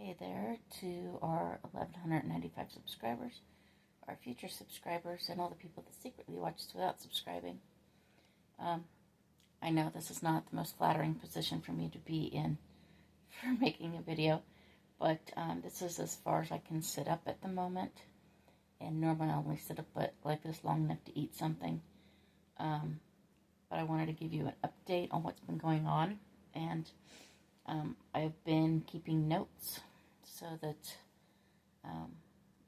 Hey there to our 1,195 subscribers, our future subscribers, and all the people that secretly watch us without subscribing. I know this is not the most flattering position for me to be in for making a video, but this is as far as I can sit up at the moment. And normally I only sit up like this long enough to eat something. But I wanted to give you an update on what's been going on. And I've been keeping notes so that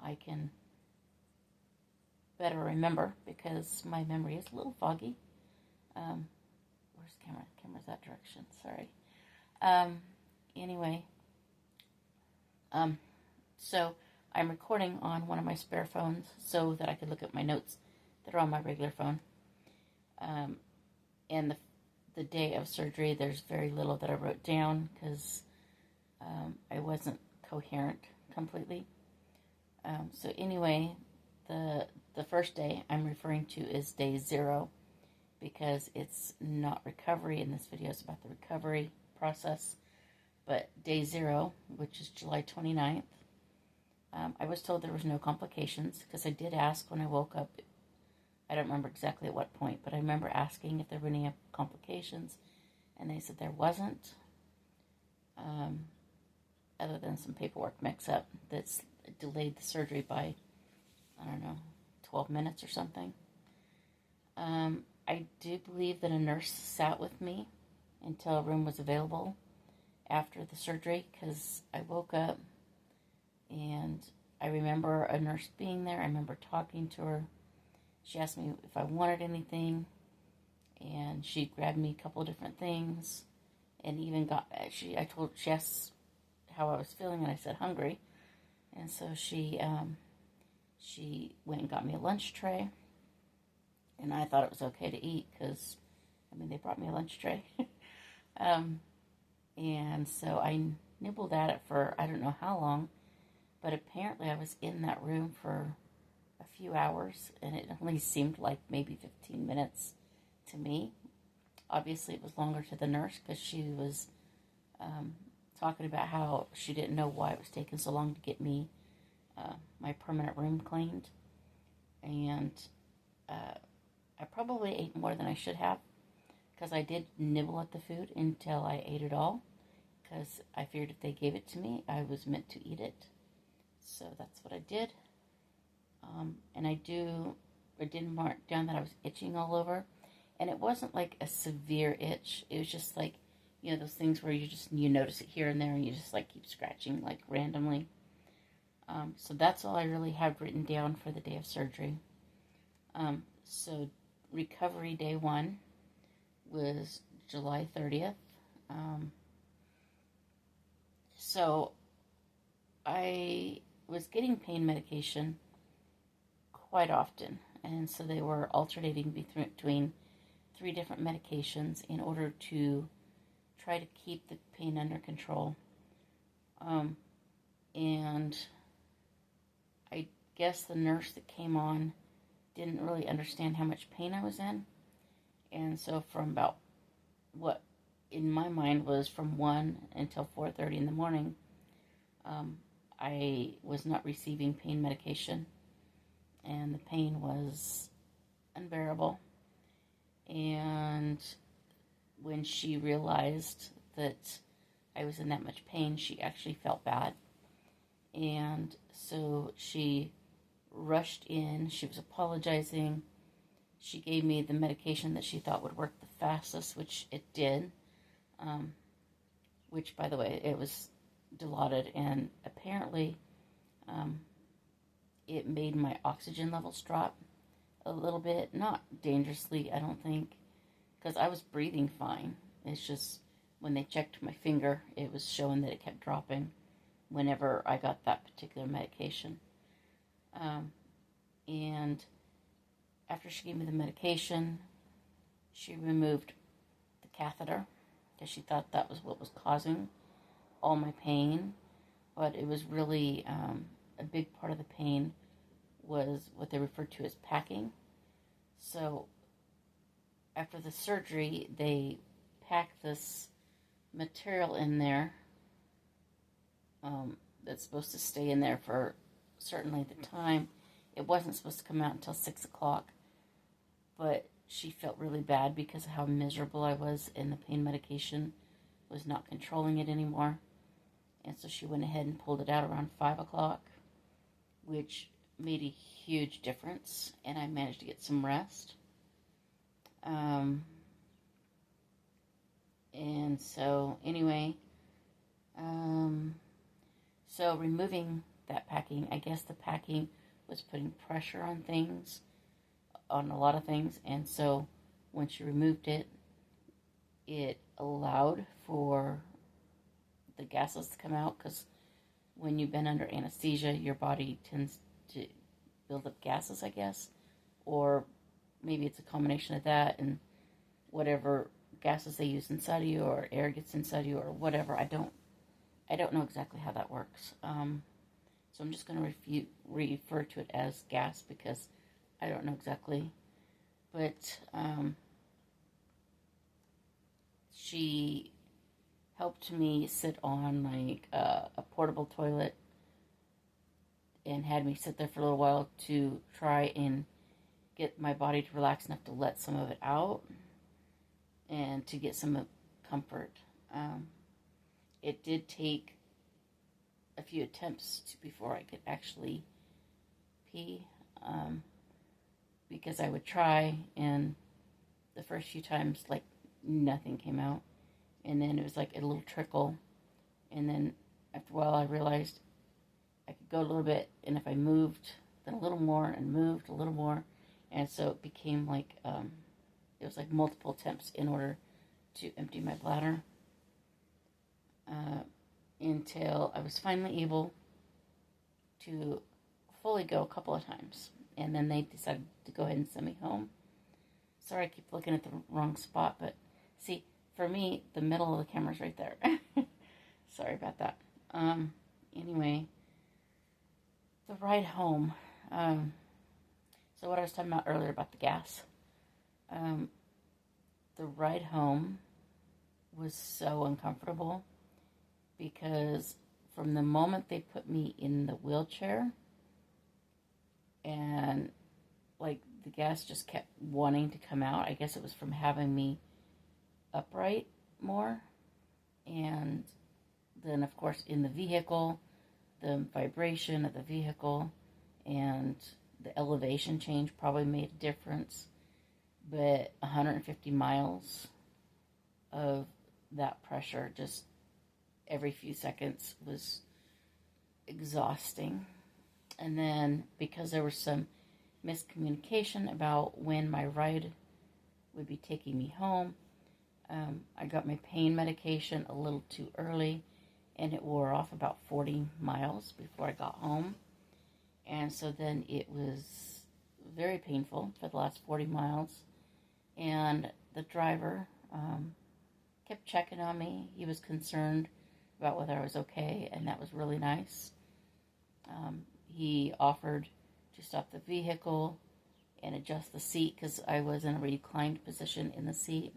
I can better remember, because my memory is a little foggy. Where's the camera? The camera's that direction. Sorry. Anyway, so I'm recording on one of my spare phones so that I could look at my notes that are on my regular phone. And the day of surgery, there's very little that I wrote down because I wasn't coherent completely. So anyway, the first day I'm referring to is day 0 because it's not recovery, and this video is about the recovery process. But day 0, which is July 29th, I was told there was no complications because I did ask when I woke up. I don't remember exactly at what point, but I remember asking if there were any complications, and they said there wasn't, other than some paperwork mix-up that's delayed the surgery by, 12 minutes or something. I do believe that a nurse sat with me until a room was available after the surgery, because I woke up and I remember a nurse being there. I remember talking to her. She asked me if I wanted anything, and she grabbed me a couple of different things, and even she asked how I was feeling, and I said hungry, and so she went and got me a lunch tray, and I thought it was okay to eat because, they brought me a lunch tray, and so I nibbled at it for I don't know how long, but apparently I was in that room for a few hours, and it only seemed like maybe 15 minutes to me. Obviously, it was longer to the nurse because she was talking about how she didn't know why it was taking so long to get me my permanent room cleaned. And I probably ate more than I should have, because I did nibble at the food until I ate it all, because I figured if they gave it to me, I was meant to eat it. So that's what I did. And I did mark down that I was itching all over, and it wasn't like a severe itch. It was just like, those things where you notice it here and there, and you just like keep scratching like randomly. So that's all I really have written down for the day of surgery. So recovery day 1 was July 30th. So I was getting pain medication quite often, and so they were alternating between 3 different medications in order to try to keep the pain under control. And I guess the nurse that came on didn't really understand how much pain I was in, and so from about what in my mind was from 1 until 4:30 in the morning, I was not receiving pain medication, and the pain was unbearable. And when she realized that I was in that much pain, she actually felt bad, and so she rushed in. She was apologizing. She gave me the medication that she thought would work the fastest, which it did, which, by the way, it was Dilaudid, and apparently it made my oxygen levels drop a little bit. Not dangerously, I don't think, because I was breathing fine. It's just when they checked my finger, it was showing that it kept dropping whenever I got that particular medication. And after she gave me the medication, she removed the catheter because she thought that was what was causing all my pain. But it was really a big part of the pain was what they referred to as packing. So after the surgery, they packed this material in there that's supposed to stay in there for certainly the time. It wasn't supposed to come out until 6 o'clock, but she felt really bad because of how miserable I was, and the pain medication was not controlling it anymore. And so she went ahead and pulled it out around 5 o'clock, which made a huge difference, and I managed to get some rest. And so, anyway, so removing that packing, I guess the packing was putting pressure on things, on a lot of things, and so when she removed it, it allowed for the gases to come out, because when you've been under anesthesia, your body tends to build up gases, I guess, or maybe it's a combination of that and whatever gases they use inside of you, or air gets inside of you, or whatever. I don't know exactly how that works. So I'm just going to refer to it as gas, because I don't know exactly. But she helped me sit on like a portable toilet and had me sit there for a little while to try and get my body to relax enough to let some of it out and to get some comfort. It did take a few attempts before I could actually pee, because I would try, and the first few times, like, nothing came out, and then it was like a little trickle, and then after a while I realized I could go a little bit, and if I moved, then a little more, and moved a little more, and so it became like, it was like multiple attempts in order to empty my bladder, until I was finally able to fully go a couple of times. And then they decided to go ahead and send me home. Sorry, I keep looking at the wrong spot, but see, for me, the middle of the camera's right there. Sorry about that. Anyway, the ride home. So what I was talking about earlier about the gas. The ride home was so uncomfortable, because from the moment they put me in the wheelchair, and like the gas just kept wanting to come out. I guess it was from having me upright more. And then, of course, in the vehicle, the vibration of the vehicle and the elevation change probably made a difference. But 150 miles of that pressure just every few seconds was exhausting. And then, because there was some miscommunication about when my ride would be taking me home, I got my pain medication a little too early, and it wore off about 40 miles before I got home. And so then it was very painful for the last 40 miles. And the driver kept checking on me. He was concerned about whether I was okay, and that was really nice. He offered to stop the vehicle and adjust the seat, because I was in a reclined position in the seat.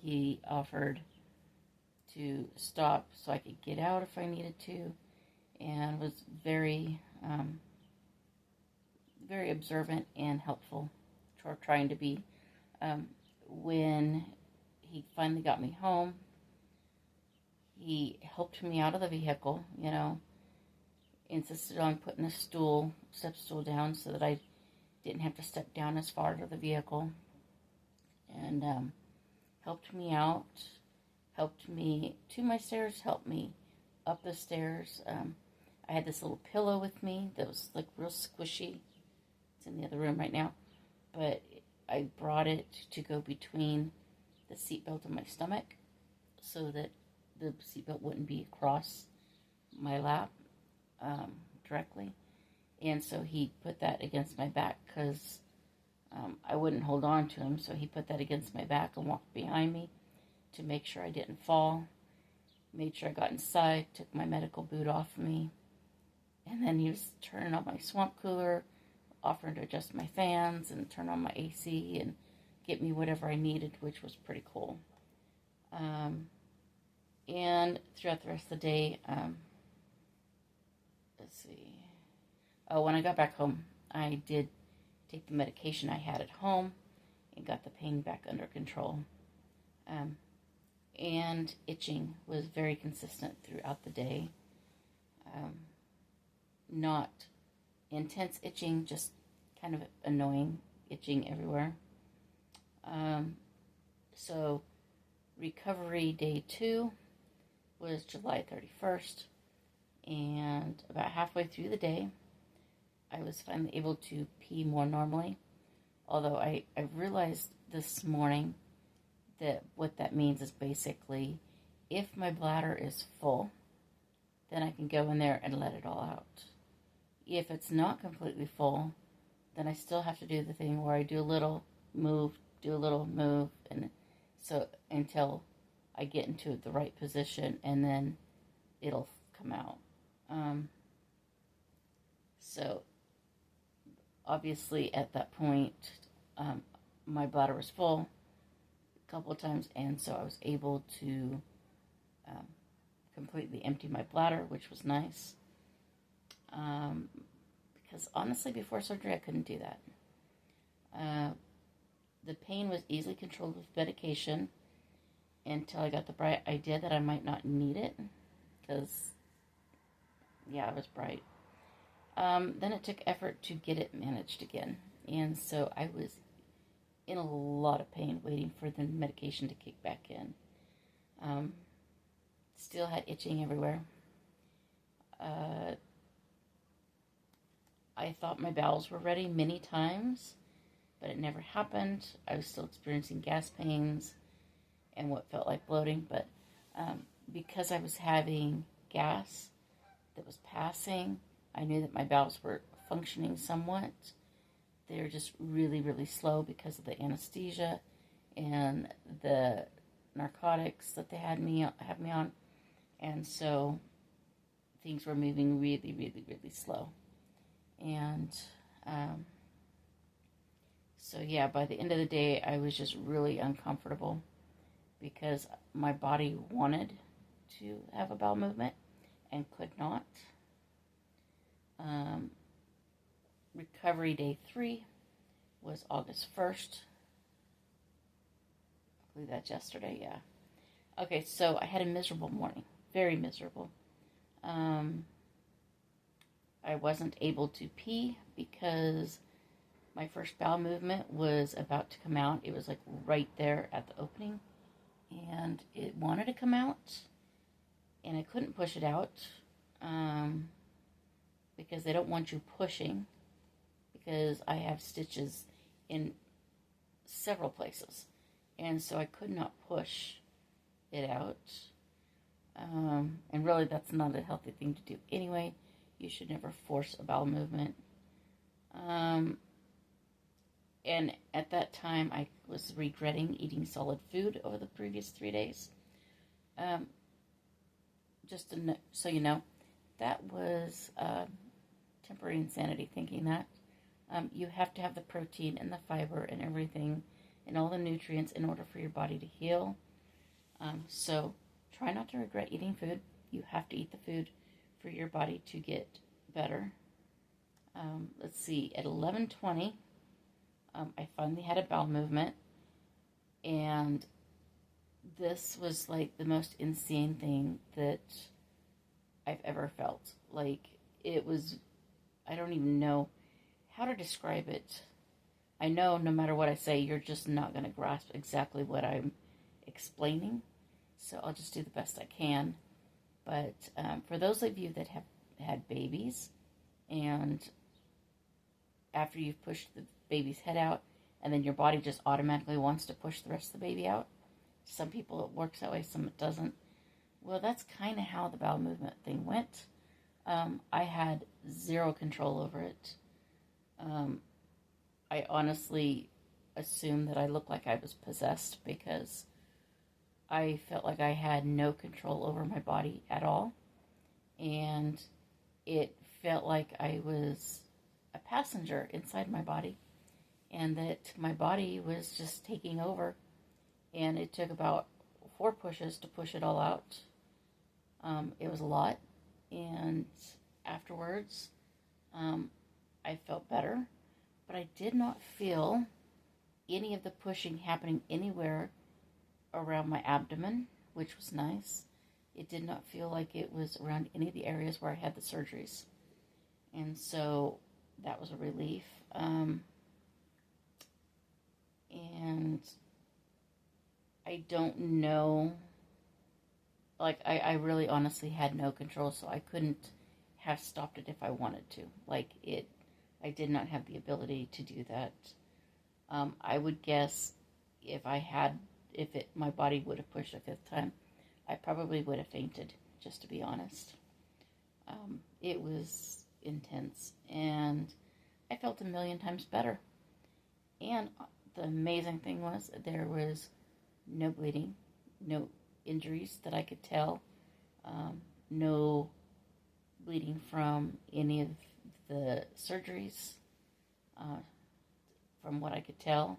He offered to stop so I could get out if I needed to, and was very, very observant and helpful, trying to be. When he finally got me home, he helped me out of the vehicle, insisted on putting a step stool down so that I didn't have to step down as far to the vehicle, and helped me out, helped me to my stairs, helped me up the stairs. I had this little pillow with me that was like real squishy. It's in the other room right now, but I brought it to go between the seatbelt and my stomach so that the seatbelt wouldn't be across my lap directly. And so he put that against my back, because I wouldn't hold on to him, so he put that against my back and walked behind me to make sure I didn't fall. Made sure I got inside, took my medical boot off me, and then he was turning on my swamp cooler, offering to adjust my fans and turn on my AC and get me whatever I needed, which was pretty cool. And throughout the rest of the day, let's see. Oh, when I got back home, I did take the medication I had at home and got the pain back under control. Um, and itching was very consistent throughout the day. Um, Not intense itching, just kind of annoying itching everywhere. Um, so, recovery day 2 was July 31st, and about halfway through the day, I was finally able to pee more normally. Although I realized this morning that what that means is basically if my bladder is full, then I can go in there and let it all out. If it's not completely full, then I still have to do the thing where I do a little move, and so until I get into the right position, and then it'll come out. So obviously at that point, my bladder was full a couple of times, and so I was able to completely empty my bladder, which was nice. Because honestly, before surgery, I couldn't do that. The pain was easily controlled with medication until I got the bright idea that I might not need it, because, yeah, I was bright. Then it took effort to get it managed again, and so I was in a lot of pain waiting for the medication to kick back in. Still had itching everywhere. I thought my bowels were ready many times, but it never happened. I was still experiencing gas pains and what felt like bloating, but because I was having gas that was passing, I knew that my bowels were functioning somewhat. They were just really, really slow because of the anesthesia and the narcotics that they had me on, and so things were moving really, really, really slow. And so yeah, by the end of the day, I was just really uncomfortable because my body wanted to have a bowel movement and could not. Recovery day 3 was August 1st. I believe that's yesterday, yeah. Okay, so I had a miserable morning. Very miserable. I wasn't able to pee because my first bowel movement was about to come out. It was like right there at the opening, and it wanted to come out, and I couldn't push it out because they don't want you pushing, because I have stitches in several places, and so I could not push it out. And really, that's not a healthy thing to do anyway. You should never force a bowel movement. And at that time, I was regretting eating solid food over the previous 3 days. So you know, that was temporary insanity, thinking that. You have to have the protein and the fiber and everything and all the nutrients in order for your body to heal. So try not to regret eating food. You have to eat the food for your body to get better. Let's see, at 11:20, I finally had a bowel movement, and this was like the most insane thing that I've ever felt. Like, it was, I don't even know how to describe it. I know no matter what I say, you're just not going to grasp exactly what I'm explaining, so I'll just do the best I can. But for those of you that have had babies, and after you've pushed the baby's head out, and then your body just automatically wants to push the rest of the baby out, some people it works that way, some it doesn't. Well, that's kind of how the bowel movement thing went. I had zero control over it. I honestly assumed that I looked like I was possessed because I felt like I had no control over my body at all. And it felt like I was a passenger inside my body, and that my body was just taking over. And it took about 4 pushes to push it all out. It was a lot, and afterwards. I felt better, but I did not feel any of the pushing happening anywhere around my abdomen, which was nice. It did not feel like it was around any of the areas where I had the surgeries. And so that was a relief. And I don't know, like, I really honestly had no control, so I couldn't have stopped it if I wanted to. I did not have the ability to do that. I would guess my body would have pushed a fifth time, I probably would have fainted, just to be honest. It was intense, and I felt a million times better. And the amazing thing was there was no bleeding, no injuries that I could tell, no bleeding from any of the surgeries, from what I could tell.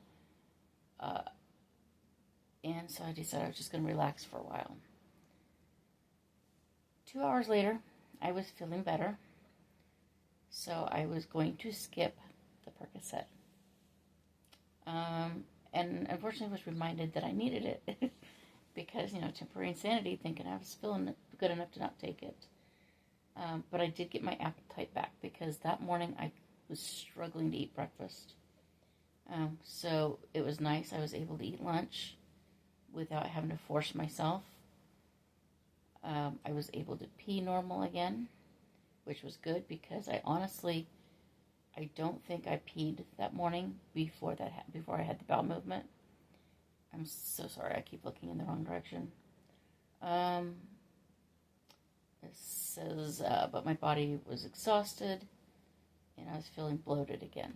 And so I decided I was just going to relax for a while. 2 hours later, I was feeling better, so I was going to skip the Percocet. And unfortunately was reminded that I needed it because, temporary insanity, thinking I was feeling good enough to not take it. But I did get my appetite back because that morning I was struggling to eat breakfast. So it was nice. I was able to eat lunch without having to force myself. I was able to pee normal again, which was good because I don't think I peed that morning before I had the bowel movement. I'm so sorry. I keep looking in the wrong direction. It says, but my body was exhausted and I was feeling bloated again.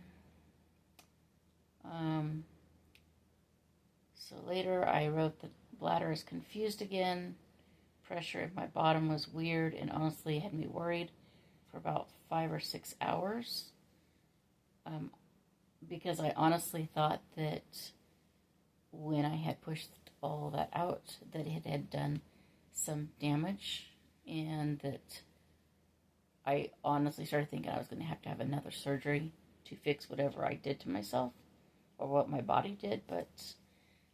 So later I wrote that bladder is confused again. Pressure in my bottom was weird and honestly had me worried for about 5 or 6 hours. Because I honestly thought that when I had pushed all that out, that it had done some damage, and that I honestly started thinking I was going to have another surgery to fix whatever I did to myself, or what my body did. But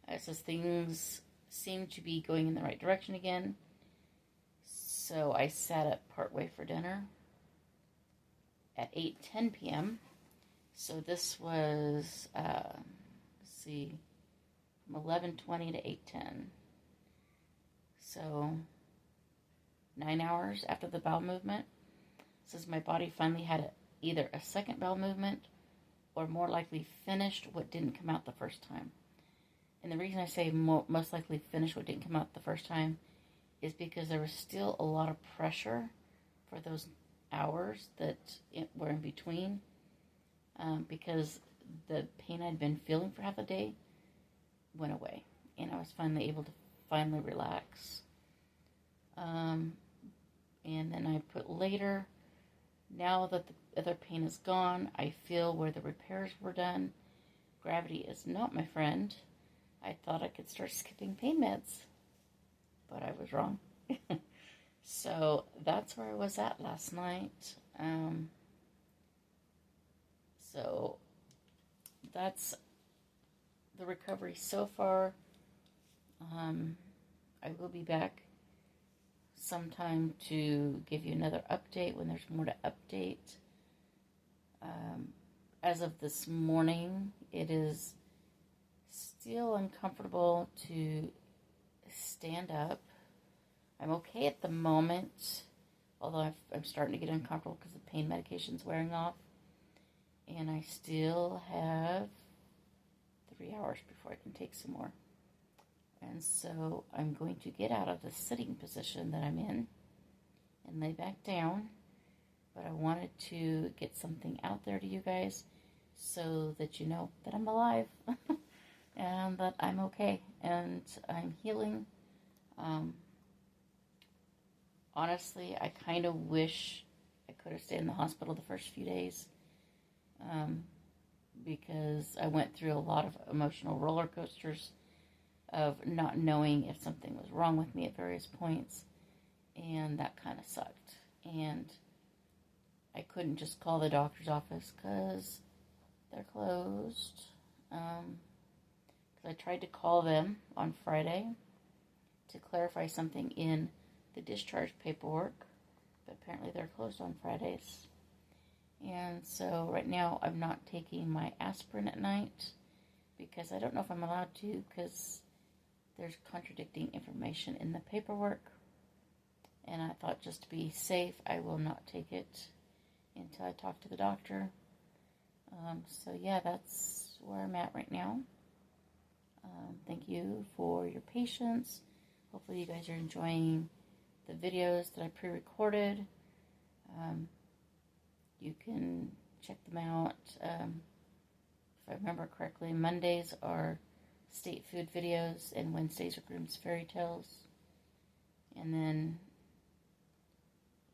as things seemed to be going in the right direction again, so I sat up partway for dinner at 8:10 p.m., so this was, from 11:20 to 8:10. So 9 hours after the bowel movement. Says my body finally had either a second bowel movement or more likely finished what didn't come out the first time. And the reason I say most likely finished what didn't come out the first time is because there was still a lot of pressure for those hours that were in between. Because the pain I'd been feeling for half a day went away, and I was finally able to relax. And then I put later, now that the other pain is gone, I feel where the repairs were done. Gravity is not my friend. I thought I could start skipping pain meds, but I was wrong. So that's where I was at last night. So that's the recovery so far. I will be back sometime to give you another update when there's more to update. As of this morning, it is still uncomfortable to stand up. I'm okay at the moment, although I'm starting to get uncomfortable because the pain medication's wearing off. And I still have 3 hours before I can take some more. And so I'm going to get out of the sitting position that I'm in and lay back down. But I wanted to get something out there to you guys so that you know that I'm alive and that I'm okay and I'm healing. Honestly, I kind of wish I could have stayed in the hospital the first few days. Because I went through a lot of emotional roller coasters of not knowing if something was wrong with me at various points, and that kind of sucked. And I couldn't just call the doctor's office because they're closed. 'Cause I tried to call them on Friday to clarify something in the discharge paperwork, but apparently they're closed on Fridays. And so right now I'm not taking my aspirin at night because I don't know if I'm allowed to, because there's contradicting information in the paperwork. And I thought, just to be safe, I will not take it until I talk to the doctor. So yeah, that's where I'm at right now. Thank you for your patience. Hopefully you guys are enjoying the videos that I pre-recorded. You can check them out. If I remember correctly, Mondays are state food videos and Wednesdays are Grimm's Fairy Tales. And then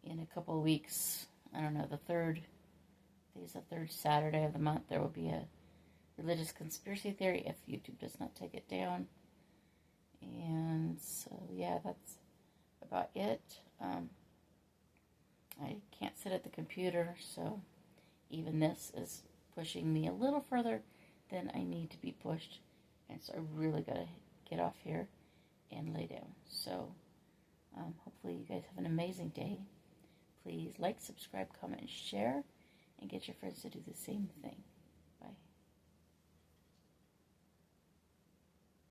in a couple of weeks, I don't know, the third Saturday of the month, there will be a religious conspiracy theory if YouTube does not take it down. And so, yeah, that's about it. I can't sit at the computer, so even this is pushing me a little further than I need to be pushed. And so I really got to get off here and lay down. So hopefully you guys have an amazing day. Please like, subscribe, comment, and share, and get your friends to do the same thing.